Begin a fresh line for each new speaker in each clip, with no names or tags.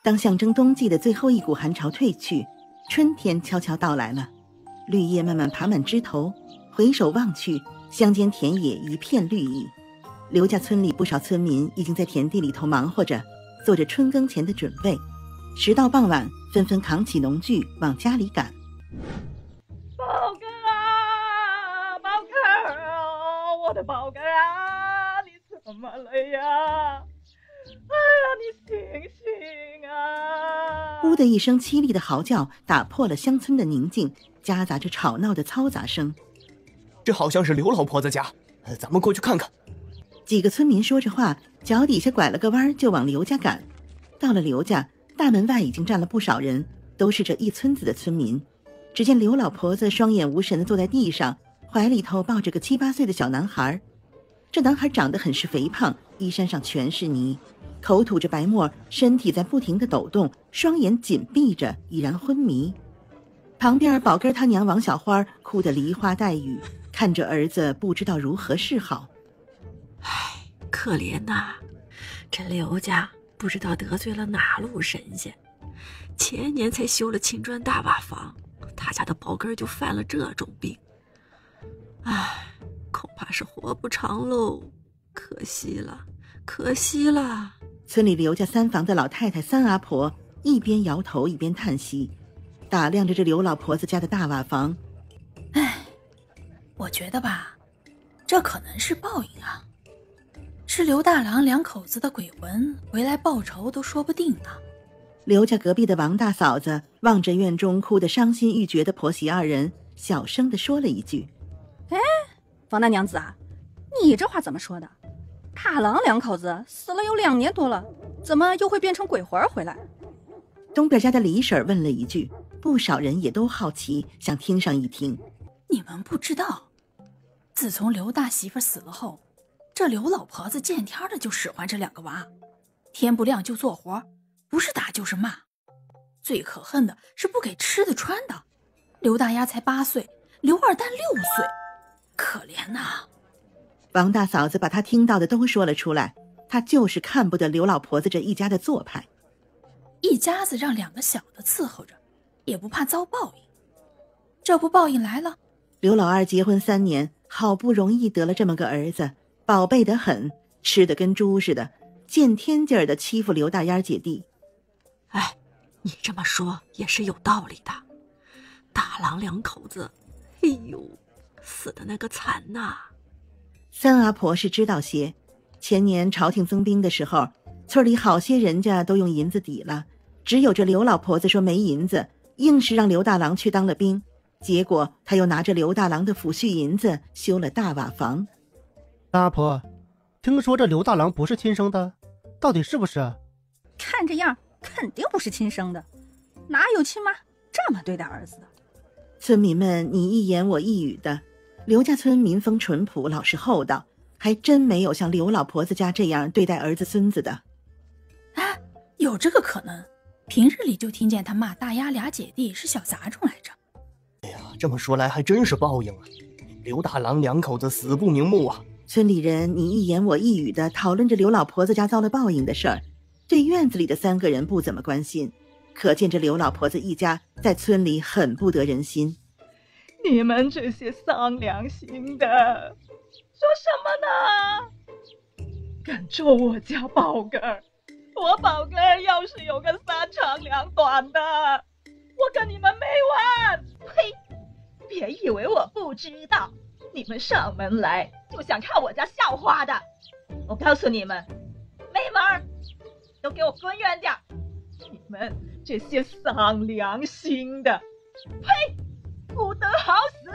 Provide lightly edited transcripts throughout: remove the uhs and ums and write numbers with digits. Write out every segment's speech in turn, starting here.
当象征冬季的最后一股寒潮退去，春天悄悄到来了，绿叶慢慢爬满枝头，回首望去，乡间田野一片绿意。刘家村里不少村民已经在田地里头忙活着，做着春耕前的准备。时到傍晚，纷纷扛起农具往家里赶。
宝哥啊，宝哥啊，我的宝哥啊，你怎么了呀？哎呀，你醒醒啊！
呜的一声凄厉的嚎叫打破了乡村的宁静，夹杂着吵闹的嘈杂声。
这好像是刘老婆子家，咱们过去看看。
几个村民说着话，脚底下拐了个弯就往刘家赶。到了刘家，大门外已经站了不少人，都是这一村子的村民。只见刘老婆子双眼无神地坐在地上，怀里头抱着个7、8岁的小男孩。这男孩长得很是肥胖，衣衫上全是泥，口吐着白沫，身体在不停地抖动，双眼紧闭着，已然昏迷。旁边宝根他娘王小花哭得梨花带雨，看着儿子不知道如何是好。
唉，可怜呐，这刘家不知道得罪了哪路神仙，前年才修了青砖大瓦房，他家的宝根就犯了这种病。唉，恐怕是活不长喽，可惜了，可惜了。
村里刘家3房的老太太三阿婆一边摇头一边叹息，打量着这刘老婆子家的大瓦房。
唉，我觉得吧，这可能是报应啊，是刘大郎2口子的鬼魂回来报仇都说不定呢。
刘家隔壁的王大嫂子望着院中哭得伤心欲绝的婆媳2人，小声地说了一句：
哎，王大娘子啊，你这话怎么说的？大郎2口子死了有2年多了，怎么又会变成鬼魂回来？
东边家的李婶问了一句，不少人也都好奇，想听上一听。
你们不知道，自从刘大媳妇死了后，这刘老婆子见天的就使唤这2个娃，天不亮就做活，不是打就是骂。最可恨的是不给吃的穿的，刘大丫才8岁，刘二蛋6岁，可怜呐。
王大嫂子把她听到的都说了出来，她就是看不得刘老婆子这一家的做派。
一家子让2个小的伺候着，也不怕遭报应。这不报应来了，
刘老二结婚3年，好不容易得了这么个儿子，宝贝得很，吃得跟猪似的，见天劲儿的欺负刘大丫姐弟。
哎，你这么说也是有道理的。大郎2口子，哎呦，死的那个惨呐！
三阿婆是知道些，前年朝廷增兵的时候，村里好些人家都用银子抵了，只有这刘老婆子说没银子，硬是让刘大郎去当了兵。结果他又拿着刘大郎的抚恤银子修了大瓦房。
阿婆，听说这刘大郎不是亲生的，到底是不是？
看这样肯定不是亲生的，哪有亲妈这么对待儿子的？
村民们你一言我一语的，刘家村民风淳朴，老实厚道，还真没有像刘老婆子家这样对待儿子孙子的。
啊，有这个可能，平日里就听见他骂大丫2姐弟是小杂种来着。
哎呀，这么说来还真是报应啊！刘大郎2口子死不瞑目啊！
村里人你一言我一语的讨论着刘老婆子家遭了报应的事儿，这院子里的3个人不怎么关心，可见这刘老婆子一家在村里很不得人心。
你们这些丧良心的，说什么呢？敢咒我家宝根儿，我宝根儿要是有个3长2短的，我跟你们没完！呸！别以为我不知道，你们上门来就想看我家笑话的。我告诉你们，没门儿，都给我滚远点！你们这些丧良心的，呸！不得好死！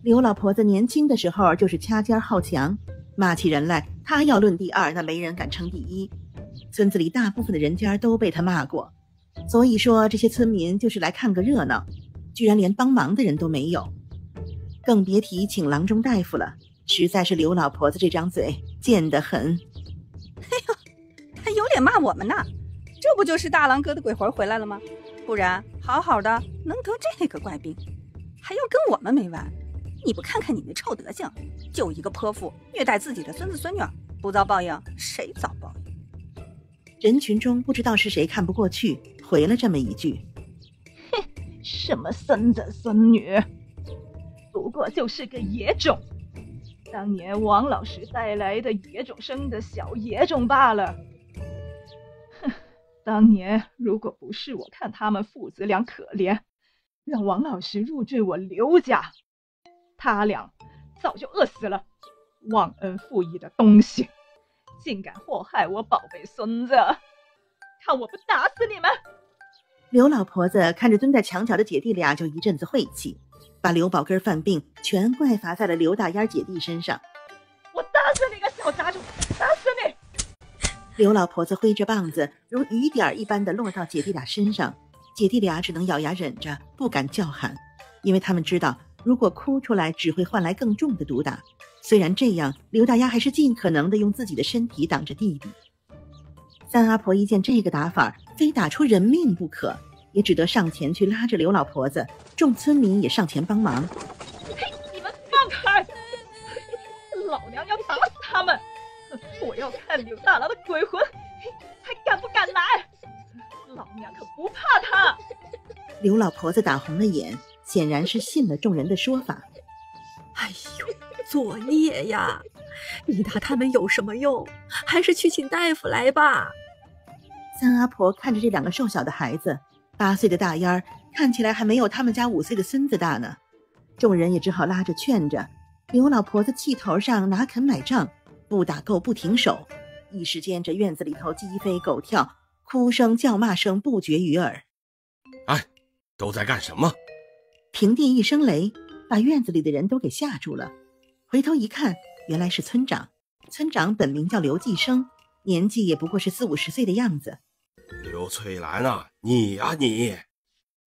刘老婆子年轻的时候就是掐尖好强，骂起人来她要论第2，那没人敢称第1。村子里大部分的人家都被她骂过，所以说这些村民就是来看个热闹，居然连帮忙的人都没有，更别提请郎中大夫了。实在是刘老婆子这张嘴贱得很。
哎呦，还有脸骂我们呢？这不就是大郎哥的鬼魂回来了吗？不然好好的能得这个怪病，还要跟我们没完？你不看看你那臭德行，就一个泼妇虐待自己的孙子孙女，不遭报应谁遭报应？
人群中不知道是谁看不过去，回了这么一句：
哼，什么孙子孙女，不过就是个野种，当年王老师带来的野种生的小野种罢了。哼，当年如果不是我看他们父子俩可怜，让王老师入赘我刘家，他俩早就饿死了。忘恩负义的东西，竟敢祸害我宝贝孙子，看我不打死你们！
刘老婆子看着蹲在墙角的姐弟俩就一阵子晦气，把刘宝根犯病全怪罚在了刘大烟姐弟身上。
我打死你个小杂种，打死你！
刘老婆子挥着棒子如雨点一般的落到姐弟俩身上，姐弟俩只能咬牙忍着，不敢叫喊，因为他们知道如果哭出来只会换来更重的毒打。虽然这样，刘大丫还是尽可能的用自己的身体挡着弟弟。三阿婆一见这个打法非打出人命不可，也只得上前去拉着刘老婆子，众村民也上前帮忙。
嘿，你们放开！老娘要打死他们！我要看刘大郎的鬼魂还敢不敢来！老娘可不怕他！
刘老婆子打红了眼，显然是信了众人的说法。
哎呦，作孽呀！你打他们有什么用？还是去请大夫来吧。
三阿婆看着这两个瘦小的孩子，8岁的大烟儿看起来还没有他们家5岁的孙子大呢。众人也只好拉着劝着。刘老婆子气头上哪肯买账，不打够不停手。一时间这院子里头鸡飞狗跳，哭声叫骂声不绝于耳。
哎，都在干什么？
平地一声雷，把院子里的人都给吓住了。回头一看，原来是村长。村长本名叫刘继生，年纪也不过是40-50岁的样子。
刘翠兰啊，你呀你！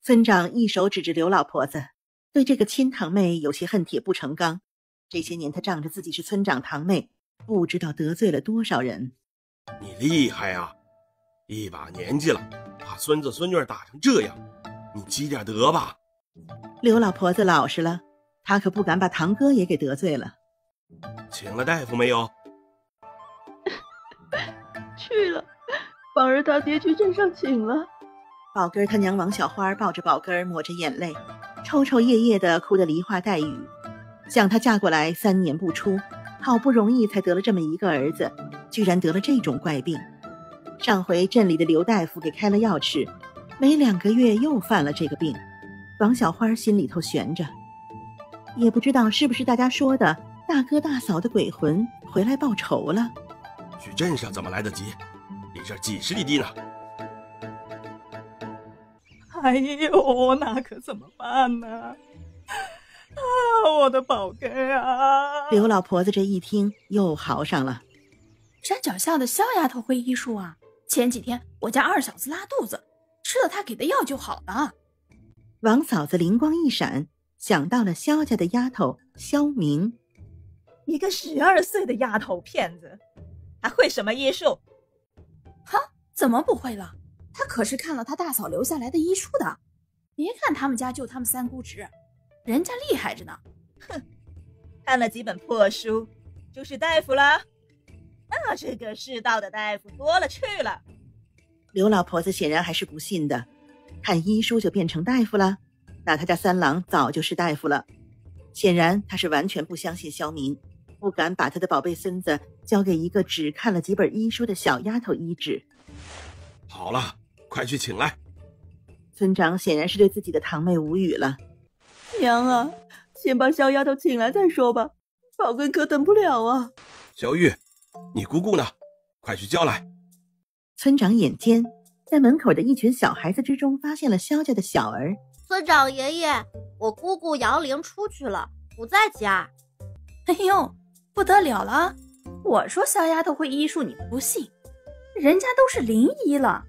村长一手指着刘老婆子，对这个亲堂妹有些恨铁不成钢。这些年他仗着自己是村长堂妹，不知道得罪了多少人。
你厉害啊，一把年纪了，把孙子孙女打成这样，你积点德吧。
刘老婆子老实了，他可不敢把堂哥也给得罪了。
请了大夫没有？
去了，宝儿他爹去镇上请了。
宝根他娘王小花抱着宝根抹着眼泪，抽抽噎噎的哭得梨花带雨。想她嫁过来3年不出，好不容易才得了这么一个儿子，居然得了这种怪病。上回镇里的刘大夫给开了药吃，没2个月又犯了这个病。王小花心里头悬着，也不知道是不是大家说的大哥大嫂的鬼魂回来报仇了。
去镇上怎么来得及？离这儿几十里地呢。
哎呦，那可怎么办呢？我的宝根啊！
刘老婆子这一听又嚎上了。
山脚下的肖丫头会医术啊，前几天我家二小子拉肚子，吃了她给的药就好了。
王嫂子灵光一闪，想到了肖家的丫头肖明。
一个12岁的丫头片子，还会什么医术？
哈，怎么不会了？她可是看了她大嫂留下来的医书的。别看他们家就他们3姑侄，人家厉害着呢。
哼，看了几本破书就是大夫了？那这个世道的大夫多了去了。
刘老婆子显然还是不信的，看医书就变成大夫了？那他家3郎早就是大夫了。显然他是完全不相信肖明，不敢把他的宝贝孙子交给一个只看了几本医书的小丫头医治。
好了，快去请来。
村长显然是对自己的堂妹无语了。
娘啊，先把小丫头请来再说吧，宝根可等不了啊。
小玉，你姑姑呢？快去叫来。
村长眼尖，在门口的一群小孩子之中发现了肖家的小儿。
村长爷爷，我姑姑杨玲出去了，不在家。
哎呦，不得了了！我说小丫头会医术，你不信，人家都是灵医了。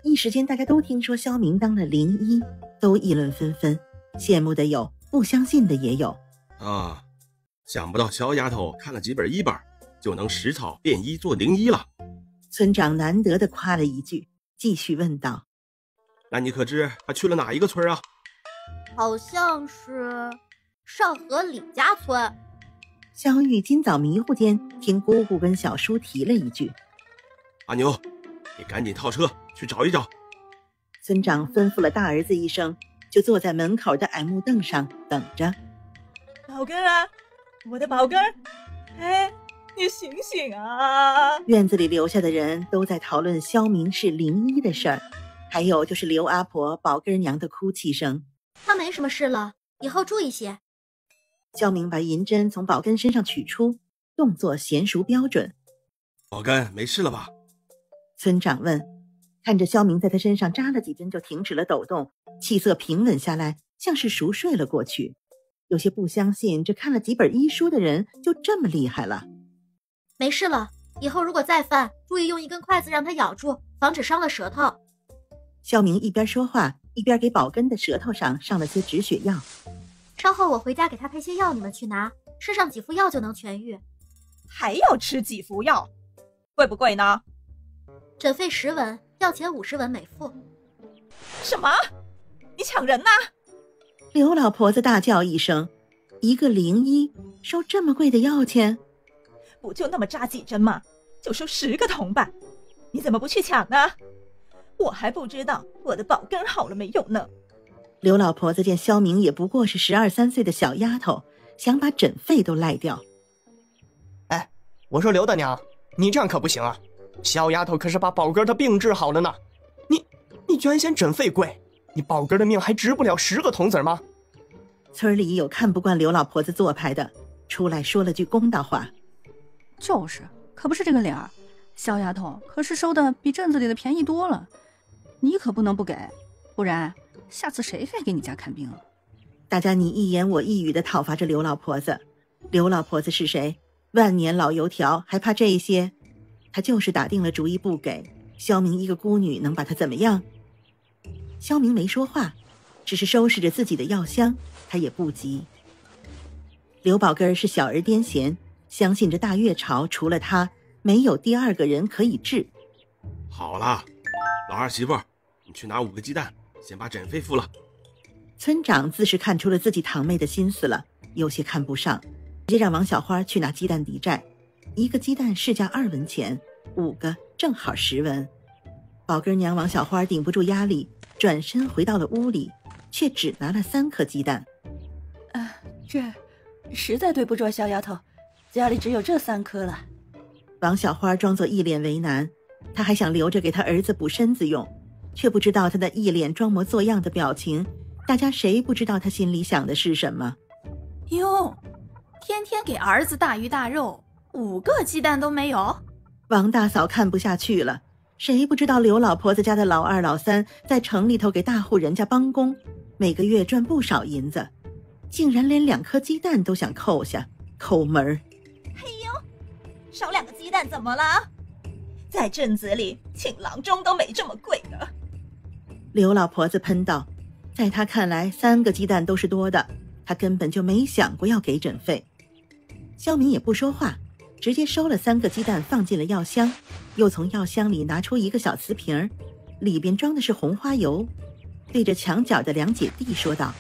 一时间大家都听说肖明当了灵医，都议论纷纷，羡慕的有，不相信的也有。
啊，想不到肖丫头看了几本医本，就能识草辨医做灵医了。
村长难得的夸了一句，继续问道：
那你可知他去了哪一个村啊？
好像是上河李家村。
肖玉今早迷糊间听姑姑跟小叔提了一句：
阿牛，你赶紧套车去找一找。
村长吩咐了大儿子一声，就坐在门口的矮木凳上等着。
宝根啊，我的宝根，哎，你醒醒啊！
院子里留下的人都在讨论萧明是灵医的事儿，还有就是刘阿婆宝根娘的哭泣声。
他没什么事了，以后注意些。
萧明把银针从宝根身上取出，动作娴熟标准。
宝根没事了吧？
村长问，看着萧明在他身上扎了几针就停止了抖动，气色平稳下来，像是熟睡了过去。有些不相信这看了几本医书的人就这么厉害了。
没事了，以后如果再犯，注意用一根筷子让他咬住，防止伤了舌头。
萧明一边说话一边给宝根的舌头上上了些止血药。
稍后我回家给他配些药，你们去拿，吃上几副药就能痊愈。
还要吃几副药？贵不贵呢？
诊费10文，药钱50文每副。
什么？你抢人呐！
刘老婆子大叫一声，一个灵医收这么贵的药钱？
不就那么扎几针吗？就收10个铜板，你怎么不去抢呢？我还不知道我的宝根好了没有呢。
刘老婆子见萧明也不过是12、13岁的小丫头，想把诊费都赖掉。
哎，我说刘大娘，你这样可不行啊！小丫头可是把宝根的病治好了呢，你居然嫌诊费贵，你宝根的命还值不了10个铜子吗？
村里有看不惯刘老婆子做派的，出来说了句公道话。
就是，可不是这个理儿。小丫头可是收的比镇子里的便宜多了，你可不能不给，不然下次谁来给你家看病啊？
大家你一言我一语地讨伐着刘老婆子。刘老婆子是谁？万年老油条，还怕这些？他就是打定了主意不给。萧明一个孤女能把他怎么样？萧明没说话，只是收拾着自己的药箱，他也不急。刘宝根是小儿癫痫，相信这大月朝除了他没有第二个人可以治。
好了，老二媳妇，你去拿5个鸡蛋，先把诊费付了。
村长自是看出了自己堂妹的心思了，有些看不上，直接让王小花去拿鸡蛋抵债。1个鸡蛋市价2文钱，5个正好10文。宝根娘王小花顶不住压力，转身回到了屋里，却只拿了3颗鸡蛋。
这实在对不住小丫头，家里只有这3颗了。
王小花装作一脸为难，她还想留着给她儿子补身子用，却不知道她的一脸装模作样的表情，大家谁不知道她心里想的是什么？
哟，天天给儿子大鱼大肉，5个鸡蛋都没有？
王大嫂看不下去了，谁不知道刘老婆子家的老二老三在城里头给大户人家帮工，每个月赚不少银子，竟然连2颗鸡蛋都想扣下，抠门儿。
哎呦，少2个鸡蛋怎么了？在镇子里请郎中都没这么贵的。
刘老婆子喷道，在她看来3个鸡蛋都是多的，她根本就没想过要给诊费。萧明也不说话，直接收了3个鸡蛋放进了药箱，又从药箱里拿出1个小瓷瓶，里边装的是红花油，对着墙角的2姐弟说道：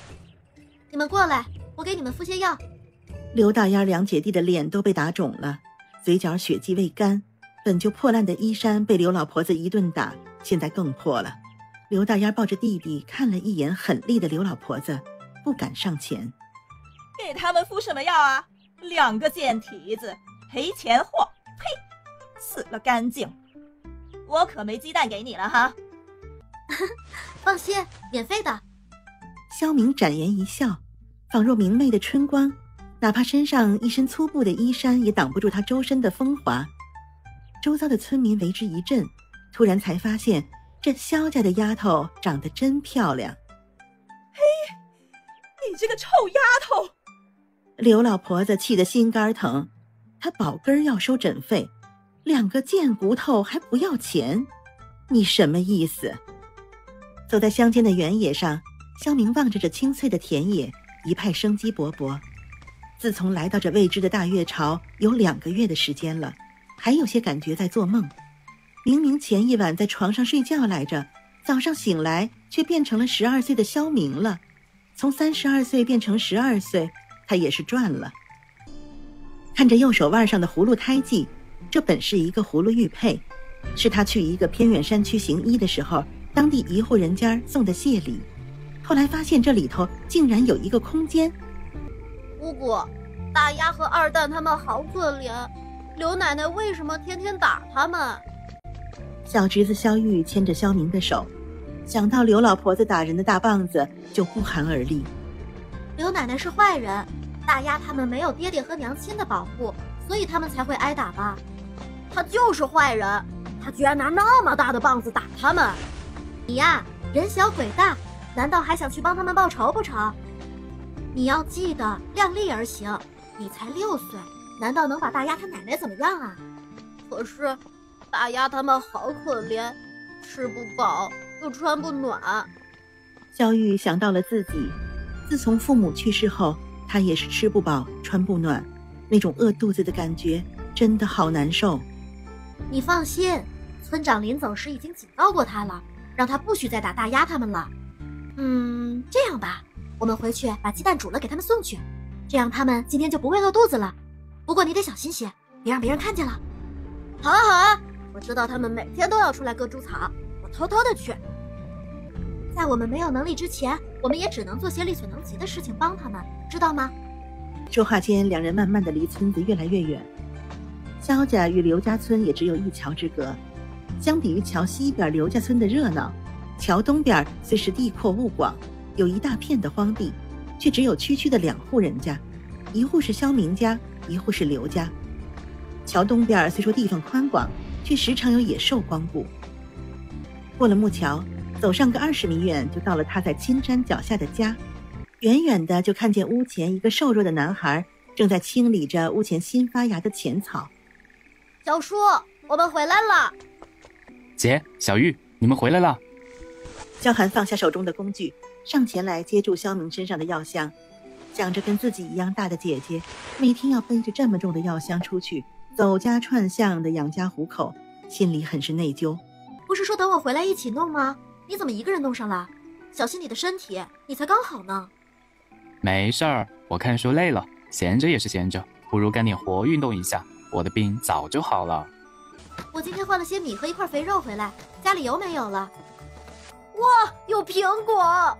你们过来，我给你们敷些药。
刘大丫2姐弟的脸都被打肿了，嘴角血迹未干，本就破烂的衣衫被刘老婆子一顿打，现在更破了。刘大丫抱着弟弟看了一眼狠厉的刘老婆子，不敢上前。
给他们敷什么药啊？2个贱蹄子，赔钱货！呸，死了干净！我可没鸡蛋给你了哈。
放心，免费的。
萧明展颜一笑，仿若明媚的春光，哪怕身上一身粗布的衣衫也挡不住他周身的风华。周遭的村民为之一振，突然才发现这萧家的丫头长得真漂亮。
嘿，你这个臭丫头！
刘老婆子气得心肝疼，她宝根要收诊费，2个贱骨头还不要钱，你什么意思？走在乡间的原野上，萧明望着这青翠的田野，一派生机勃勃。自从来到这未知的大月朝有2个月的时间了，还有些感觉在做梦。明明前一晚在床上睡觉来着，早上醒来却变成了12岁的萧明了，从32岁变成12岁，他也是赚了。看着右手腕上的葫芦胎记，这本是一个葫芦玉佩，是他去一个偏远山区行医的时候，当地一户人家送的谢礼。后来发现这里头竟然有一个空间。
姑姑，大丫和二蛋他们好可怜，刘奶奶为什么天天打他们？
小侄子萧玉牵着萧明的手，想到刘老婆子打人的大棒子，就不寒而栗。
刘奶奶是坏人，大丫他们没有爹爹和娘亲的保护，所以他们才会挨打吧？他就是坏人，他居然拿那么大的棒子打他们！你呀，人小鬼大，难道还想去帮他们报仇不成？你要记得量力而行，你才6岁，难道能把大丫他奶奶怎么样啊？可是大丫他们好可怜，吃不饱又穿不暖。
萧玉想到了自己，自从父母去世后，他也是吃不饱穿不暖，那种饿肚子的感觉真的好难受。
你放心，村长临走时已经警告过他了，让他不许再打大丫他们了。这样吧，我们回去把鸡蛋煮了给他们送去，这样他们今天就不会饿肚子了。不过你得小心些，别让别人看见了。好啊好啊，我知道他们每天都要出来割猪草，我偷偷的去。在我们没有能力之前，我们也只能做些力所能及的事情帮他们，知道吗？
说话间，两人慢慢的离村子越来越远。萧家与刘家村也只有1桥之隔，相比于桥西边刘家村的热闹，桥东边虽是地阔物广，有一大片的荒地，却只有区区的2户人家，一户是萧明家，一户是刘家。桥东边虽说地方宽广，却时常有野兽光顾。过了木桥，走上个20米远，就到了他在青山脚下的家。远远的就看见屋前一个瘦弱的男孩正在清理着屋前新发芽的浅草。
小叔，我们回来了。
姐，小玉，你们回来了。
萧寒放下手中的工具，上前来接住萧明身上的药箱，想着跟自己一样大的姐姐每天要背着这么重的药箱出去走家串巷的养家糊口，心里很是内疚。
不是说等我回来一起弄吗？你怎么一个人弄上了？小心你的身体，你才刚好呢。
没事儿，我看书累了，闲着也是闲着，不如干点活运动一下，我的病早就好了。
我今天换了些米和一块肥肉回来，家里油没有了。哇，有苹果！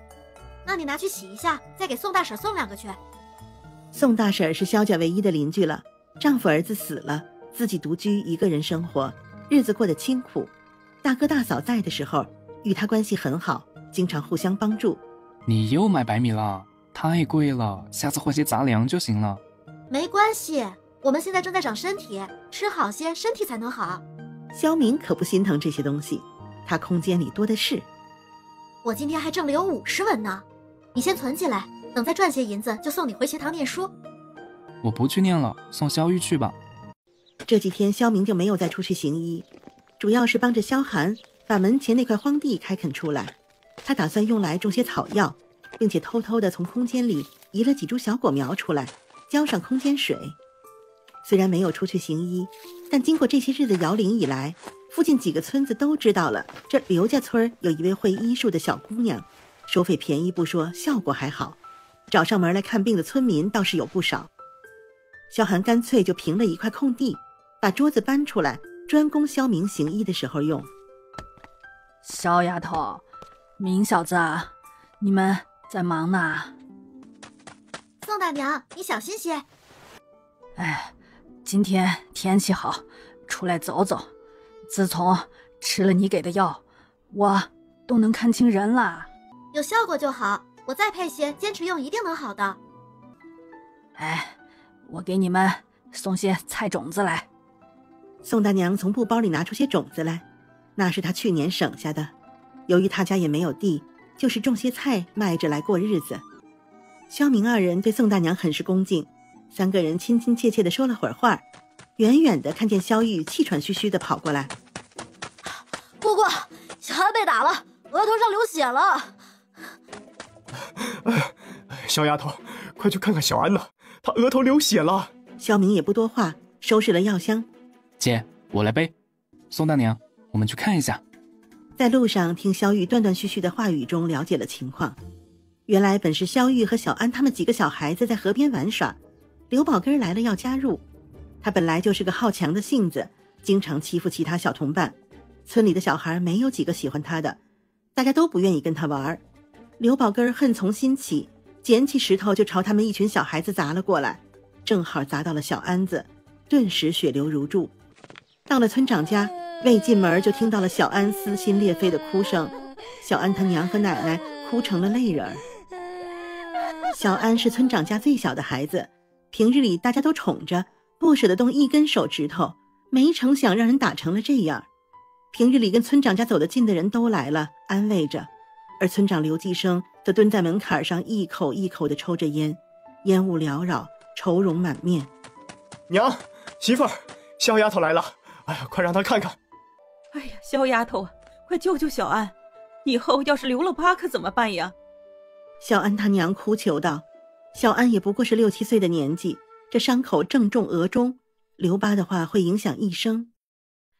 那你拿去洗一下，再给宋大婶送2个去。
宋大婶是萧家唯一的邻居了，丈夫儿子死了，自己独居一个人生活，日子过得清苦。大哥大嫂在的时候，与他关系很好，经常互相帮助。
你又买白米了？太贵了，下次换些杂粮就行了。
没关系，我们现在正在长身体，吃好些，身体才能好。
萧明可不心疼这些东西，他空间里多的是。
我今天还挣了有50文呢，你先存起来，等再赚些银子就送你回学堂念书。
我不去念了，送萧玉去吧。
这几天萧明就没有再出去行医，主要是帮着萧寒把门前那块荒地开垦出来。他打算用来种些草药，并且偷偷地从空间里移了几株小果苗出来，浇上空间水。虽然没有出去行医，但经过这些日子摇铃以来，附近几个村子都知道了这刘家村有一位会医术的小姑娘，收费便宜不说，效果还好，找上门来看病的村民倒是有不少。萧寒干脆就平了一块空地，把桌子搬出来，专供萧明行医的时候用。
小丫头，明小子，你们在忙呢？
宋大娘，你小心些。
哎，今天天气好，出来走走。自从吃了你给的药，我都能看清人了。
有效果就好，我再配些，坚持用一定能好的。
哎，我给你们送些菜种子来。
宋大娘从布包里拿出些种子来，那是她去年省下的。由于他家也没有地，就是种些菜卖着来过日子。萧明二人对宋大娘很是恭敬，3个人亲亲切切地说了会儿话，远远地看见萧玉气喘吁吁地跑过来。
姑姑，小安被打了，额头上流血了。
小丫头，快去看看小安呐，她额头流血了。
萧明也不多话，收拾了药箱。
姐，我来背。宋大娘，我们去看一下。
在路上听萧玉断断续续的话语中了解了情况，原来本是萧玉和小安他们几个小孩子在河边玩耍，刘宝根来了要加入。他本来就是个好强的性子，经常欺负其他小同伴，村里的小孩没有几个喜欢他的，大家都不愿意跟他玩。刘宝根恨从心起，捡起石头就朝他们一群小孩子砸了过来，正好砸到了小安子，顿时血流如注。到了村长家，未进门就听到了小安撕心裂肺的哭声，小安他娘和奶奶哭成了泪人。小安是村长家最小的孩子，平日里大家都宠着，不舍得动一根手指头，没成想让人打成了这样。平日里跟村长家走得近的人都来了，安慰着，而村长刘继生则蹲在门槛上一口一口地抽着烟，烟雾缭绕，愁容满面。
娘，媳妇儿，小丫头来了，哎呀，快让她看看。
哎呀，小丫头啊，快救救小安，以后要是留了疤可怎么办呀？
小安他娘哭求道。小安也不过是6、7岁的年纪，这伤口正中额中，留疤的话会影响一生。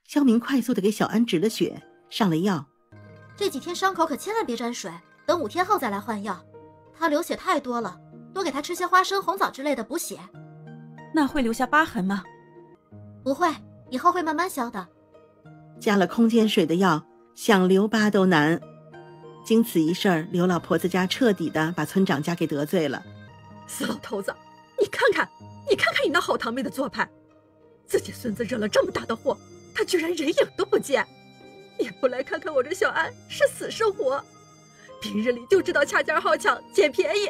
肖明快速地给小安止了血，上了药。
这几天伤口可千万别沾水，等5天后再来换药。他流血太多了，多给他吃些花生、红枣之类的补血。
那会留下疤痕吗？
不会，以后会慢慢消的。
加了空间水的药，想留疤都难。经此一事，刘老婆子家彻底的把村长家给得罪了。
死老头子，你看看你那好堂妹的做派，自己孙子惹了这么大的祸，他居然人影都不见，也不来看看我这小安是死是活，平日里就知道掐尖好抢，捡便宜。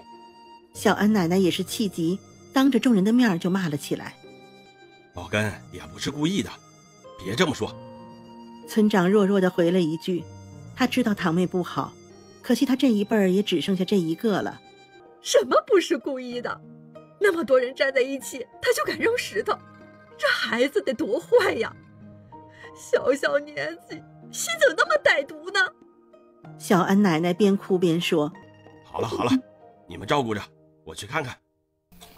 小安奶奶也是气急，当着众人的面就骂了起来。
老根也不是故意的，别这么说。
村长弱弱地回了一句，他知道堂妹不好，可惜他这一辈儿也只剩下这一个了。
什么不是故意的？那么多人站在一起，他就敢扔石头，这孩子得多坏呀！小小年纪，心怎么那么歹毒呢？
小安奶奶边哭边说。
好了好了，你们照顾着，我去看看。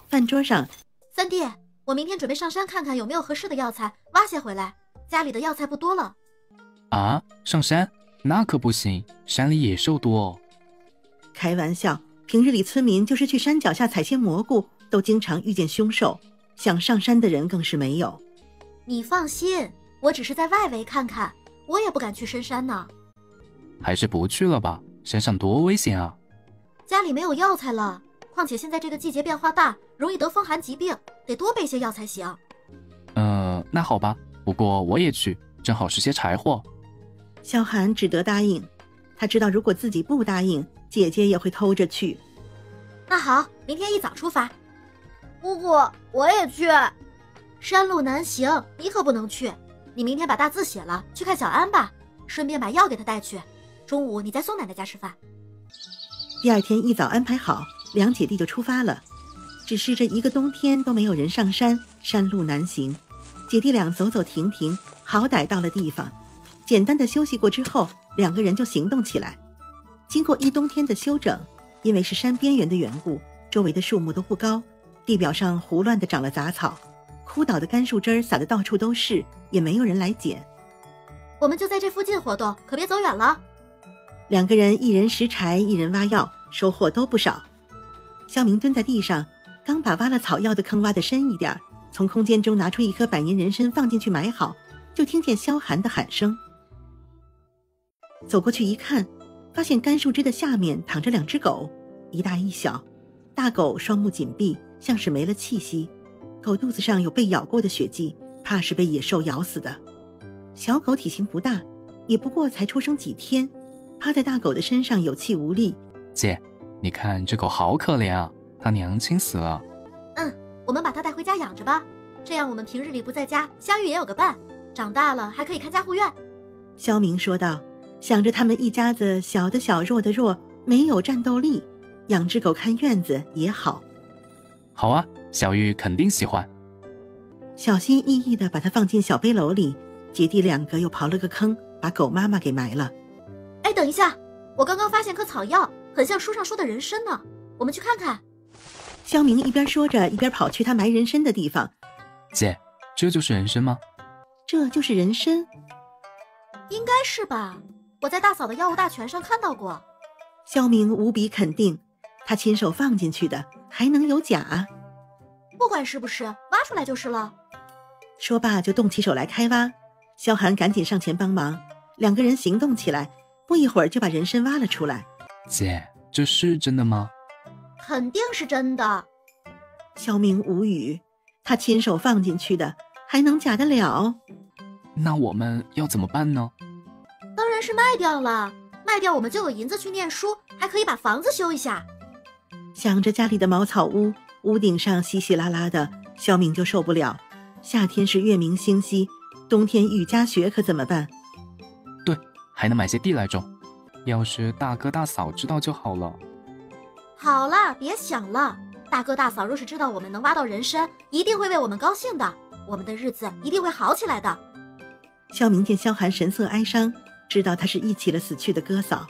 饭桌上，
三弟，我明天准备上山看看有没有合适的药材，挖些回来，家里的药材不多了。
啊，上山？那可不行，山里野兽多哦。
开玩笑，平日里村民就是去山脚下采些蘑菇，都经常遇见凶兽，想上山的人更是没有。
你放心，我只是在外围看看，我也不敢去深山呢。
还是不去了吧，山上多危险啊。
家里没有药材了，况且现在这个季节变化大，容易得风寒疾病，得多备些药才行。
那好吧，不过我也去，正好是些柴火。
萧寒只得答应，他知道如果自己不答应，姐姐也会偷着去。
那好，明天一早出发。姑姑，我也去。山路难行，你可不能去。你明天把大字写了，去看小安吧，顺便把药给他带去。中午你在宋奶奶家吃饭。
第二天一早安排好，两姐弟就出发了。只是这一个冬天都没有人上山，山路难行。姐弟俩走走停停，好歹到了地方。简单的休息过之后，两个人就行动起来。经过一冬天的休整，因为是山边缘的缘故，周围的树木都不高，地表上胡乱地长了杂草，枯倒的干树枝撒得到处都是，也没有人来捡。
我们就在这附近活动，可别走远了。
两个人一人拾柴，一人挖药，收获都不少。肖明蹲在地上，刚把挖了草药的坑挖得深一点，从空间中拿出一颗百年人参放进去埋好，就听见萧寒的喊声。走过去一看，发现干树枝的下面躺着两只狗，一大一小。大狗双目紧闭，像是没了气息，狗肚子上有被咬过的血迹，怕是被野兽咬死的。小狗体型不大，也不过才出生几天，趴在大狗的身上有气无力。
姐，你看这狗好可怜啊，它娘亲死了。
我们把它带回家养着吧，这样我们平日里不在家，香玉也有个伴，长大了还可以看家护院。
肖明说道，想着他们一家子小的小，弱的弱，没有战斗力，养只狗看院子也好。
好啊，小玉肯定喜欢。
小心翼翼地把它放进小背篓里，姐弟两个又刨了个坑，把狗妈妈给埋了。
哎，等一下，我刚刚发现棵草药，很像书上说的人参呢，我们去看看。
肖明一边说着，一边跑去他埋人参的地方。
姐，这就是人参吗？
这就是人参？
应该是吧，我在大嫂的药物大全上看到过。
肖明无比肯定，他亲手放进去的，还能有假？
不管是不是，挖出来就是了。
说罢就动起手来开挖。萧寒赶紧上前帮忙，两个人行动起来，不一会儿就把人参挖了出来。
姐，这是真的吗？
肯定是真的。
肖明无语，他亲手放进去的，还能假得了？
那我们要怎么办呢？
当然是卖掉了，卖掉我们就有银子去念书，还可以把房子修一下。
想着家里的茅草屋，屋顶上稀稀拉拉的，肖明就受不了。夏天是月明星稀，冬天雨夹雪可怎么办？
对，还能买些地来种。要是大哥大嫂知道就好了。
好了，别想了。大哥大嫂若是知道我们能挖到人参，一定会为我们高兴的。我们的日子一定会好起来的。
肖明见萧寒神色哀伤，知道他是忆起了死去的哥嫂。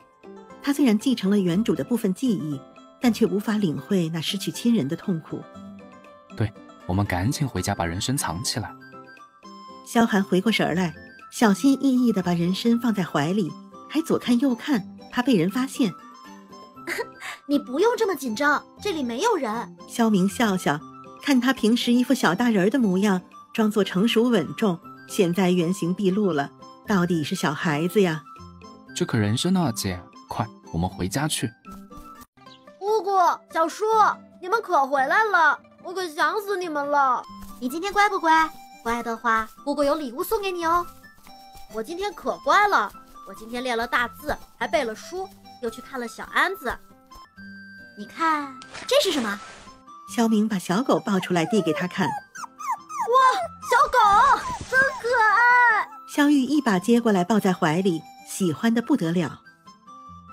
他虽然继承了原主的部分记忆，但却无法领会那失去亲人的痛苦。
对，我们赶紧回家把人参藏起来。
萧寒回过神来，小心翼翼地把人参放在怀里，还左看右看，怕被人发现。
你不用这么紧张，这里没有人。
萧明笑笑，看他平时一副小大人的模样，装作成熟稳重，现在原形毕露了，到底是小孩子呀。
这可人参呢，姐，快，我们回家去。
姑姑、小叔，你们可回来了，我可想死你们了。你今天乖不乖？乖的话，姑姑有礼物送给你哦。我今天可乖了，我今天练了大字，还背了书，又去看了小安子。你看，这是什么？
肖明把小狗抱出来递给他看。
哇，小狗真可爱！
萧玉一把接过来抱在怀里，喜欢得不得了。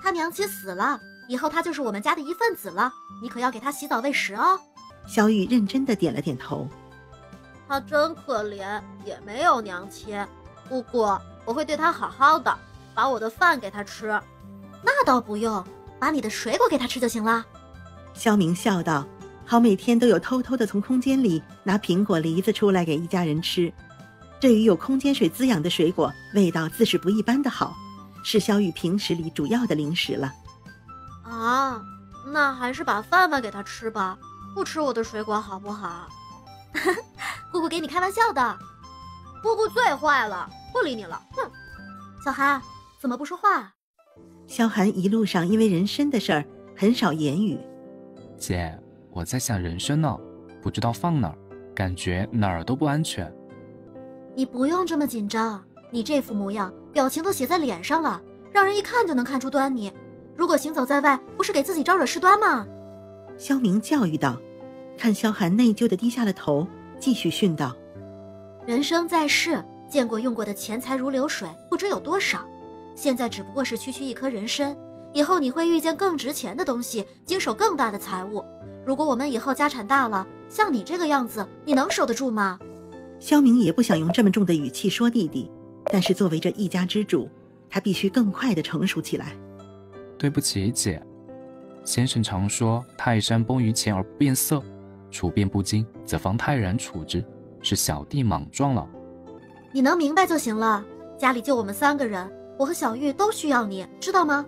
他娘亲死了，以后他就是我们家的一份子了，你可要给他洗澡喂食哦。
萧玉认真地点了点头。
他真可怜，也没有娘亲。姑姑，我会对他好好的，把我的饭给他吃。那倒不用，把你的水果给他吃就行了。
肖明笑道，好每天都有偷偷地从空间里拿苹果、梨子出来给一家人吃。这与有空间水滋养的水果，味道自是不一般的好，是萧玉平时里主要的零食了。
啊，那还是把饭饭给他吃吧，不吃我的水果好不好？姑姑给你开玩笑的。姑姑最坏了，不理你了，哼。小寒，怎么不说话？
萧寒一路上因为人参的事儿很少言语。
姐，我在想人参呢，不知道放哪儿，感觉哪儿都不安全。
你不用这么紧张，你这副模样，表情都写在脸上了，让人一看就能看出端倪。如果行走在外，不是给自己招惹事端吗？
萧明教育道。看萧寒内疚地低下了头，继续训道：
人生在世，见过用过的钱财如流水，不知有多少。现在只不过是区区一颗人参，以后你会遇见更值钱的东西，经手更大的财物。如果我们以后家产大了，像你这个样子，你能守得住吗？
萧明也不想用这么重的语气说弟弟，但是作为这一家之主，他必须更快地成熟起来。
对不起，姐。先生常说泰山崩于前而不变色，处变不惊则方泰然处之，是小弟莽撞了。
你能明白就行了，家里就我们3个人，我和小玉都需要你，知道吗？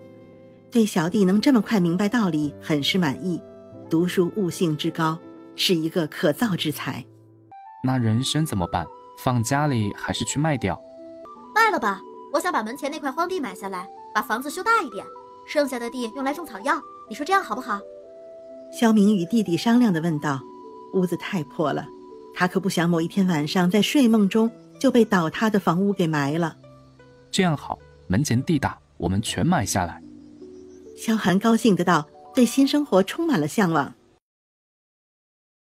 对小弟能这么快明白道理很是满意，读书悟性之高，是一个可造之才。
那人参怎么办？放家里还是去卖掉？
卖了吧，我想把门前那块荒地买下来，把房子修大一点，剩下的地用来种草药，你说这样好不好？
萧明与弟弟商量地问道。屋子太破了，他可不想某一天晚上在睡梦中就被倒塌的房屋给埋了。
这样好，门前地大，我们全买下来。
萧寒高兴得道，对新生活充满了向往。